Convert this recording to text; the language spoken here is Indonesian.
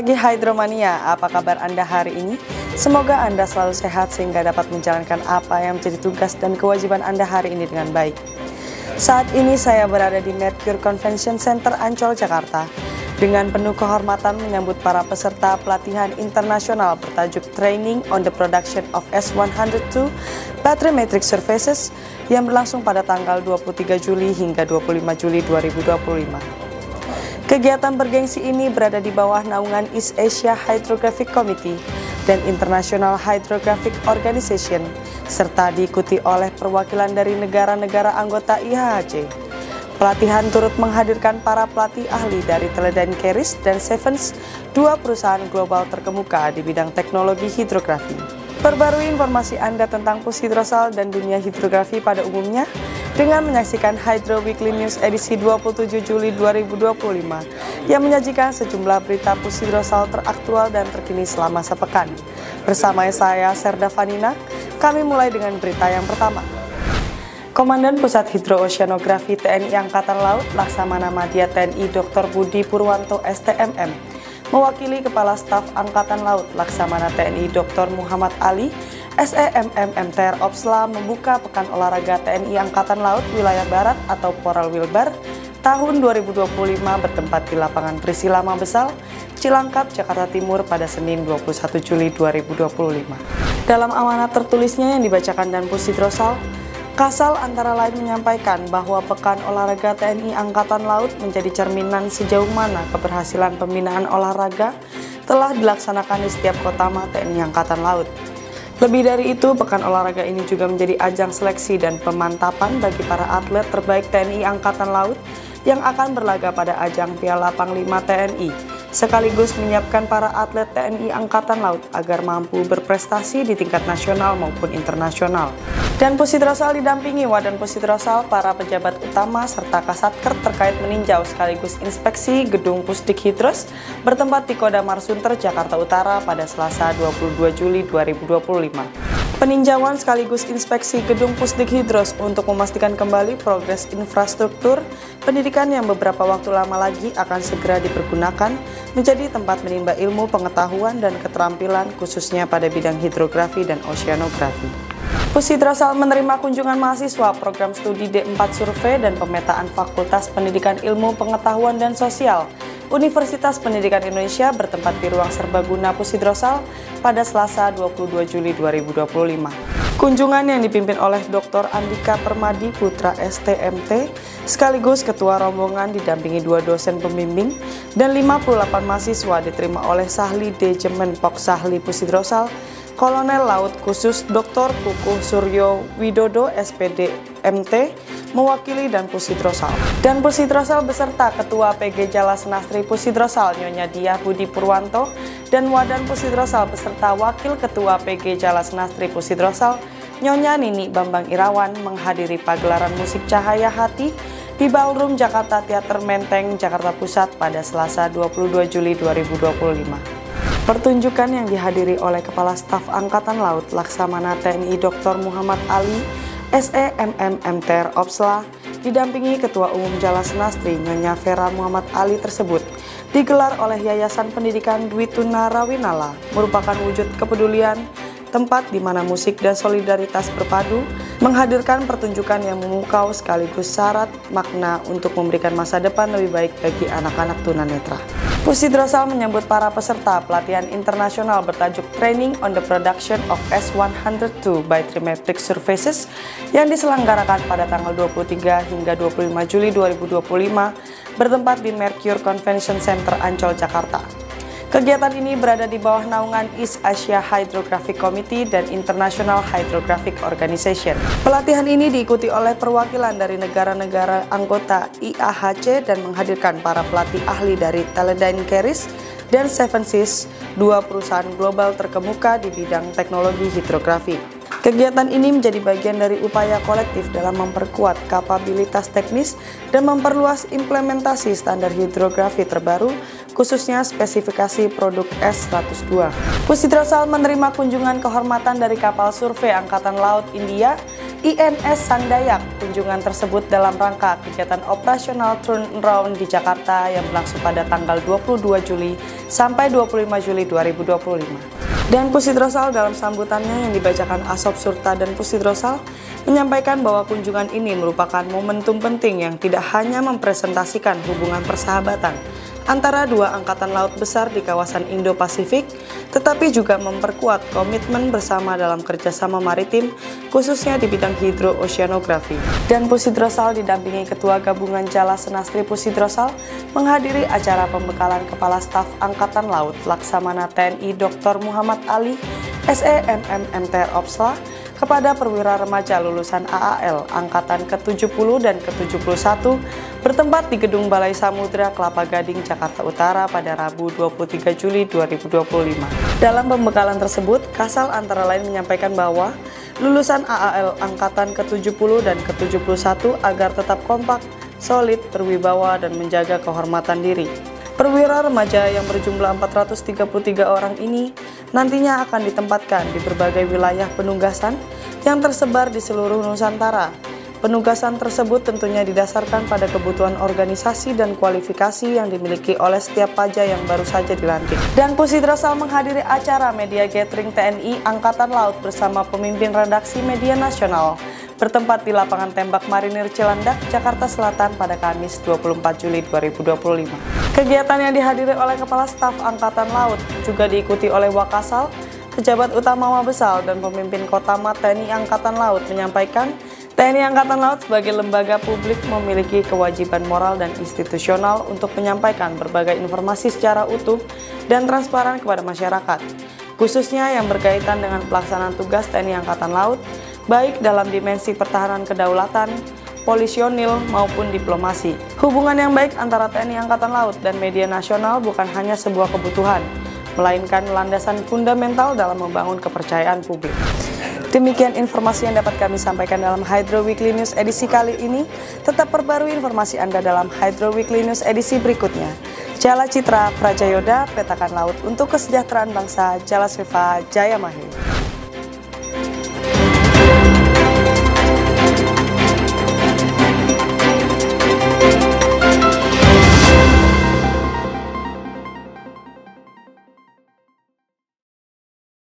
pagi Hydromania, apa kabar Anda hari ini? Semoga Anda selalu sehat sehingga dapat menjalankan apa yang menjadi tugas dan kewajiban Anda hari ini dengan baik. Saat ini saya berada di Mercure Convention Center Ancol, Jakarta, dengan penuh kehormatan menyambut para peserta pelatihan internasional bertajuk Training on the Production of S102 Bathymetric Surfaces yang berlangsung pada tanggal 23 Juli hingga 25 Juli 2025. Kegiatan bergengsi ini berada di bawah naungan East Asia Hydrographic Committee dan International Hydrographic Organization, serta diikuti oleh perwakilan dari negara-negara anggota IHHC. Pelatihan turut menghadirkan para pelatih ahli dari Teledyne Keris dan Sevens, dua perusahaan global terkemuka di bidang teknologi hidrografi. Perbarui informasi Anda tentang pushydrosal dan dunia hidrografi pada umumnya dengan menyaksikan Hydro Weekly News edisi 27 Juli 2025 yang menyajikan sejumlah berita pushydrosal teraktual dan terkini selama sepekan. Bersama saya, Serda Vanina, kami mulai dengan berita yang pertama. Komandan Pusat Hidrooceanografi TNI Angkatan Laut Laksamana Madya TNI Dr. Budi Purwanto STMM mewakili Kepala Staf Angkatan Laut Laksamana TNI Dr. Muhammad Ali SEMM MTR Opsla membuka Pekan Olahraga TNI Angkatan Laut Wilayah Barat atau Poral Wilbar tahun 2025 bertempat di Lapangan Priscilla Mabesal, Cilangkap, Jakarta Timur pada Senin 21 Juli 2025. Dalam amanat tertulisnya yang dibacakan dan pushydrosal, Kasal antara lain menyampaikan bahwa Pekan Olahraga TNI Angkatan Laut menjadi cerminan sejauh mana keberhasilan pembinaan olahraga telah dilaksanakan di setiap kotama TNI Angkatan Laut. Lebih dari itu, Pekan Olahraga ini juga menjadi ajang seleksi dan pemantapan bagi para atlet terbaik TNI Angkatan Laut yang akan berlaga pada ajang Piala Panglima TNI, sekaligus menyiapkan para atlet TNI Angkatan Laut agar mampu berprestasi di tingkat nasional maupun internasional. Dan pushydrosal didampingi Wadan Pushydrosal, para pejabat utama, serta Kasatker terkait meninjau sekaligus inspeksi gedung Pusdikhidros bertempat di Kodamar Sunter, Jakarta Utara pada Selasa 22 Juli 2025. Peninjauan sekaligus inspeksi gedung Pusdikhidros untuk memastikan kembali progres infrastruktur pendidikan yang beberapa waktu lama lagi akan segera dipergunakan menjadi tempat menimba ilmu, pengetahuan, dan keterampilan khususnya pada bidang hidrografi dan oceanografi. Pushydrosal menerima kunjungan mahasiswa program studi D4 Survei dan Pemetaan Fakultas Pendidikan Ilmu Pengetahuan dan Sosial Universitas Pendidikan Indonesia bertempat di Ruang Serbaguna Pushydrosal pada Selasa 22 Juli 2025. Kunjungan yang dipimpin oleh Dr. Andika Permadi Putra STMT sekaligus Ketua Rombongan didampingi dua dosen pembimbing dan 58 mahasiswa diterima oleh Sahli Dejemen Pok Sahli Pushydrosal Kolonel Laut Khusus Dr. Kukuh Suryo Widodo SPD MT mewakili dan pushydrosal. Dan pushydrosal beserta Ketua PG Jala Senastri Pushydrosal Nyonya Diah Budi Purwanto dan Wadan Pushydrosal beserta Wakil Ketua PG Jala Senastri Pushydrosal Nyonya Nini Bambang Irawan menghadiri pagelaran musik Cahaya Hati di Ballroom Jakarta Teater Menteng, Jakarta Pusat pada Selasa 22 Juli 2025. Pertunjukan yang dihadiri oleh Kepala Staf Angkatan Laut Laksamana TNI Dr. Muhammad Ali SEMM MTR Opsla didampingi Ketua Umum Jala Senastri Nyonya Vera Muhammad Ali tersebut digelar oleh Yayasan Pendidikan Dwi Tuna Rawinala merupakan wujud kepedulian tempat di mana musik dan solidaritas berpadu menghadirkan pertunjukan yang memukau sekaligus syarat makna untuk memberikan masa depan lebih baik bagi anak-anak tunanetra. Pushydrosal menyambut para peserta pelatihan internasional bertajuk Training on the Production of S102 Bathymetric Surfaces yang diselenggarakan pada tanggal 23 hingga 25 Juli 2025 bertempat di Mercure Convention Center Ancol, Jakarta. Kegiatan ini berada di bawah naungan East Asia Hydrographic Committee dan International Hydrographic Organization. Pelatihan ini diikuti oleh perwakilan dari negara-negara anggota IAHC dan menghadirkan para pelatih ahli dari Teledyne Keris dan Sevens, dua perusahaan global terkemuka di bidang teknologi hidrografi. Kegiatan ini menjadi bagian dari upaya kolektif dalam memperkuat kapabilitas teknis dan memperluas implementasi standar hidrografi terbaru, khususnya spesifikasi produk S102. Pushydrosal menerima kunjungan kehormatan dari kapal survei Angkatan Laut India INS Sandayak. Kunjungan tersebut dalam rangka kegiatan operasional turnaround di Jakarta yang berlangsung pada tanggal 22 Juli sampai 25 Juli 2025. Dan Pusidrosal dalam sambutannya yang dibacakan Asop Surta dan Pusidrosal menyampaikan bahwa kunjungan ini merupakan momentum penting yang tidak hanya mempresentasikan hubungan persahabatan antara dua angkatan laut besar di kawasan Indo-Pasifik, tetapi juga memperkuat komitmen bersama dalam kerjasama maritim, khususnya di bidang hidrooceanografi. Dan Pusidrosal didampingi Ketua Gabungan Jala Senastri Pusidrosal menghadiri acara pembekalan Kepala Staf Angkatan Laut Laksamana TNI Dr. Muhammad Ali, SEMM MTR Opsla, kepada perwira remaja lulusan AAL Angkatan ke-70 dan ke-71 bertempat di Gedung Balai Samudra Kelapa Gading, Jakarta Utara pada Rabu 23 Juli 2025. Dalam pembekalan tersebut, Kasal antara lain menyampaikan bahwa lulusan AAL Angkatan ke-70 dan ke-71 agar tetap kompak, solid, berwibawa, dan menjaga kehormatan diri. Perwira remaja yang berjumlah 433 orang ini nantinya akan ditempatkan di berbagai wilayah penugasan yang tersebar di seluruh Nusantara. Penugasan tersebut tentunya didasarkan pada kebutuhan organisasi dan kualifikasi yang dimiliki oleh setiap paja yang baru saja dilantik. Dan Pusidrosal menghadiri acara Media Gathering TNI Angkatan Laut bersama pemimpin redaksi media nasional bertempat di lapangan tembak Marinir Cilandak, Jakarta Selatan pada Kamis 24 Juli 2025. Kegiatan yang dihadiri oleh Kepala Staf Angkatan Laut juga diikuti oleh Wakasal, pejabat utama Mabesal, dan pemimpin Kotamat TNI Angkatan Laut menyampaikan TNI Angkatan Laut sebagai lembaga publik memiliki kewajiban moral dan institusional untuk menyampaikan berbagai informasi secara utuh dan transparan kepada masyarakat, khususnya yang berkaitan dengan pelaksanaan tugas TNI Angkatan Laut, baik dalam dimensi pertahanan kedaulatan, polisionil, maupun diplomasi. Hubungan yang baik antara TNI Angkatan Laut dan media nasional bukan hanya sebuah kebutuhan, melainkan landasan fundamental dalam membangun kepercayaan publik. Demikian informasi yang dapat kami sampaikan dalam Hydro Weekly News edisi kali ini. Tetap perbarui informasi Anda dalam Hydro Weekly News edisi berikutnya. Jala Citra Prajayoda, petakan laut untuk kesejahteraan bangsa. Jala Swifa Jaya Mahir.